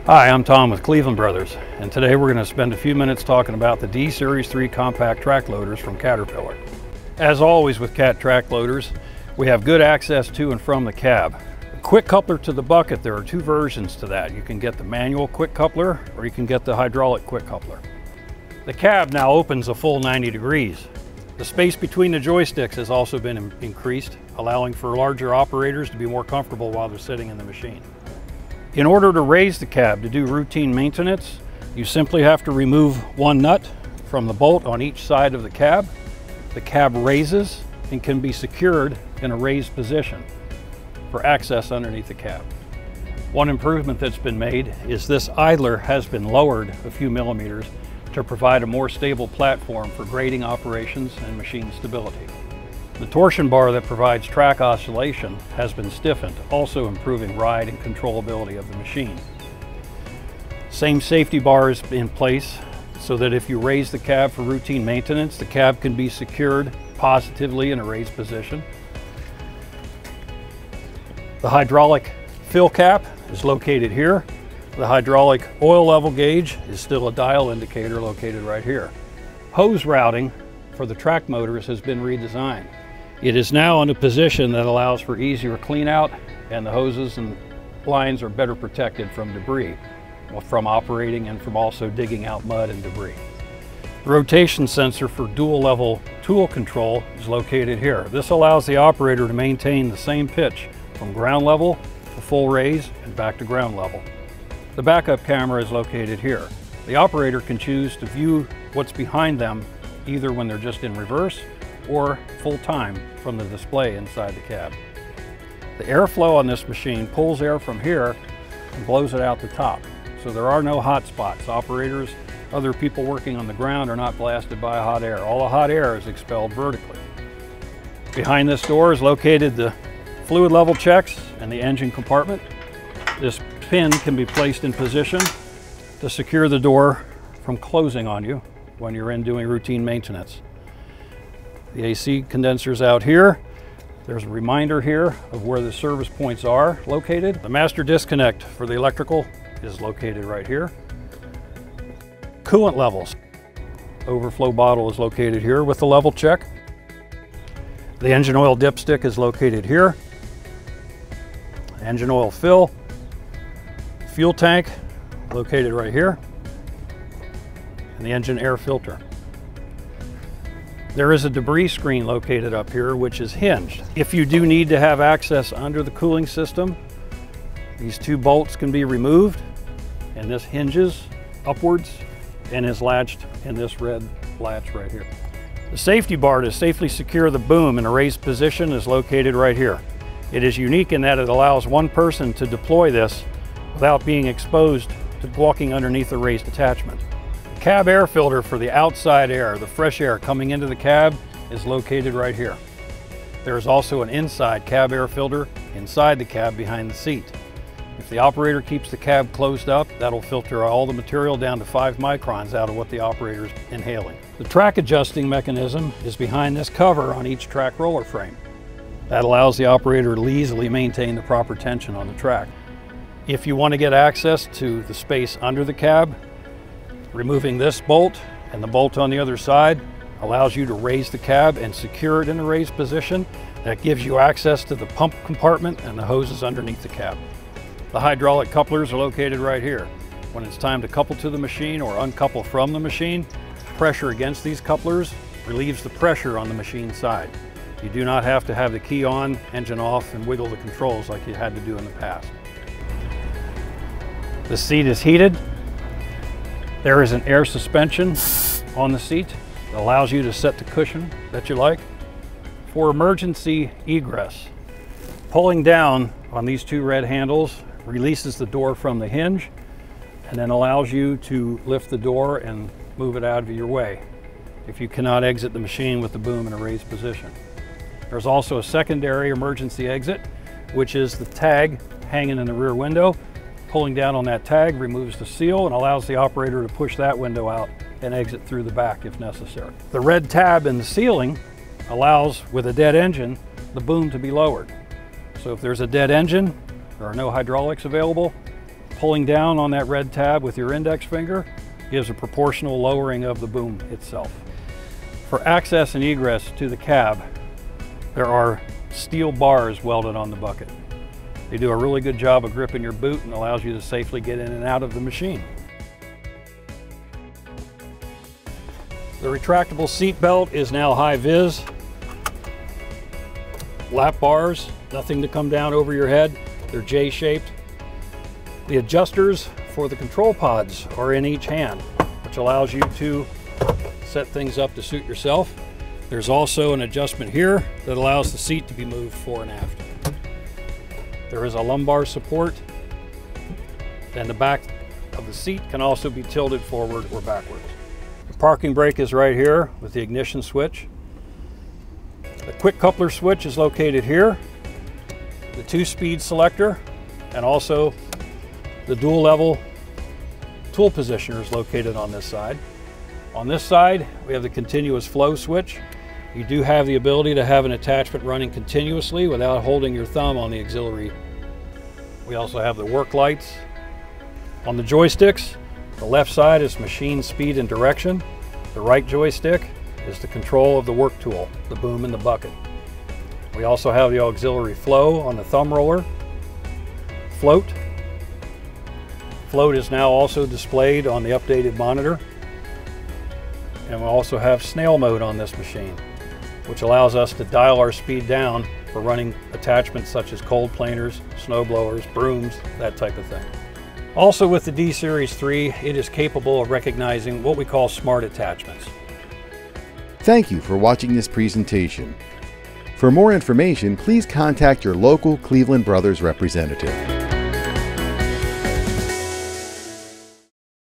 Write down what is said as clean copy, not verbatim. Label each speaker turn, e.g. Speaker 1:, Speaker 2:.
Speaker 1: Hi, I'm Tom with Cleveland Brothers, and today we're going to spend a few minutes talking about the D Series 3 compact track loaders from Caterpillar. As always with Cat track loaders, we have good access to and from the cab. The quick coupler to the bucket, there are two versions to that. You can get the manual quick coupler or you can get the hydraulic quick coupler. The cab now opens a full 90 degrees. The space between the joysticks has also been increased, allowing for larger operators to be more comfortable while they're sitting in the machine. In order to raise the cab to do routine maintenance, you simply have to remove one nut from the bolt on each side of the cab. The cab raises and can be secured in a raised position for access underneath the cab. One improvement that's been made is this idler has been lowered a few millimeters to provide a more stable platform for grading operations and machine stability. The torsion bar that provides track oscillation has been stiffened, also improving ride and controllability of the machine. Same safety bar is in place so that if you raise the cab for routine maintenance, the cab can be secured positively in a raised position. The hydraulic fill cap is located here. The hydraulic oil level gauge is still a dial indicator located right here. Hose routing for the track motors has been redesigned. It is now in a position that allows for easier clean out, and the hoses and lines are better protected from debris, from operating and from also digging out mud and debris. The rotation sensor for dual level tool control is located here. This allows the operator to maintain the same pitch from ground level to full raise and back to ground level. The backup camera is located here. The operator can choose to view what's behind them either when they're just in reverse or full time from the display inside the cab. The airflow on this machine pulls air from here and blows it out the top. So there are no hot spots. Operators, other people working on the ground are not blasted by hot air. All the hot air is expelled vertically. Behind this door is located the fluid level checks and the engine compartment. This pin can be placed in position to secure the door from closing on you when you're in doing routine maintenance. The AC condenser's out here. There's a reminder here of where the service points are located. The master disconnect for the electrical is located right here. Coolant levels. Overflow bottle is located here with the level check. The engine oil dipstick is located here. Engine oil fill. Fuel tank located right here. And the engine air filter. There is a debris screen located up here which is hinged. If you do need to have access under the cooling system, these two bolts can be removed and this hinges upwards and is latched in this red latch right here. The safety bar to safely secure the boom in a raised position is located right here. It is unique in that it allows one person to deploy this without being exposed to walking underneath a raised attachment. Cab air filter for the outside air, the fresh air coming into the cab, is located right here. There is also an inside cab air filter inside the cab behind the seat. If the operator keeps the cab closed up, that'll filter all the material down to 5 microns out of what the operator's inhaling. The track adjusting mechanism is behind this cover on each track roller frame. That allows the operator to easily maintain the proper tension on the track. If you want to get access to the space under the cab, removing this bolt and the bolt on the other side allows you to raise the cab and secure it in a raised position. That gives you access to the pump compartment and the hoses underneath the cab. The hydraulic couplers are located right here. When it's time to couple to the machine or uncouple from the machine, pressure against these couplers relieves the pressure on the machine side. You do not have to have the key on, engine off, and wiggle the controls like you had to do in the past. The seat is heated. There is an air suspension on the seat that allows you to set the cushion that you like. For emergency egress, pulling down on these two red handles releases the door from the hinge and then allows you to lift the door and move it out of your way if you cannot exit the machine with the boom in a raised position. There's also a secondary emergency exit, which is the tag hanging in the rear window. Pulling down on that tag removes the seal and allows the operator to push that window out and exit through the back if necessary. The red tab in the ceiling allows, with a dead engine, the boom to be lowered. So if there's a dead engine, there are no hydraulics available, Pulling down on that red tab with your index finger gives a proportional lowering of the boom itself. For access and egress to the cab, there are steel bars welded on the bucket. They do a really good job of gripping your boot and allows you to safely get in and out of the machine. The retractable seat belt is now high vis. Lap bars, nothing to come down over your head. They're J-shaped. The adjusters for the control pods are in each hand, which allows you to set things up to suit yourself. There's also an adjustment here that allows the seat to be moved fore and aft. There is a lumbar support, and the back of the seat can also be tilted forward or backwards. The parking brake is right here with the ignition switch. The quick coupler switch is located here. The 2-speed selector and also the dual level tool positioner is located on this side. On this side, we have the continuous flow switch. You do have the ability to have an attachment running continuously without holding your thumb on the auxiliary. We also have the work lights. On the joysticks, the left side is machine speed and direction. The right joystick is the control of the work tool, the boom and the bucket. We also have the auxiliary flow on the thumb roller. Float. Float is now also displayed on the updated monitor. And we also have Snail Mode on this machine, which allows us to dial our speed down for running attachments such as cold planers, snow blowers, brooms, that type of thing. Also with the D-Series 3, it is capable of recognizing what we call smart attachments.
Speaker 2: Thank you for watching this presentation. For more information, please contact your local Cleveland Brothers representative.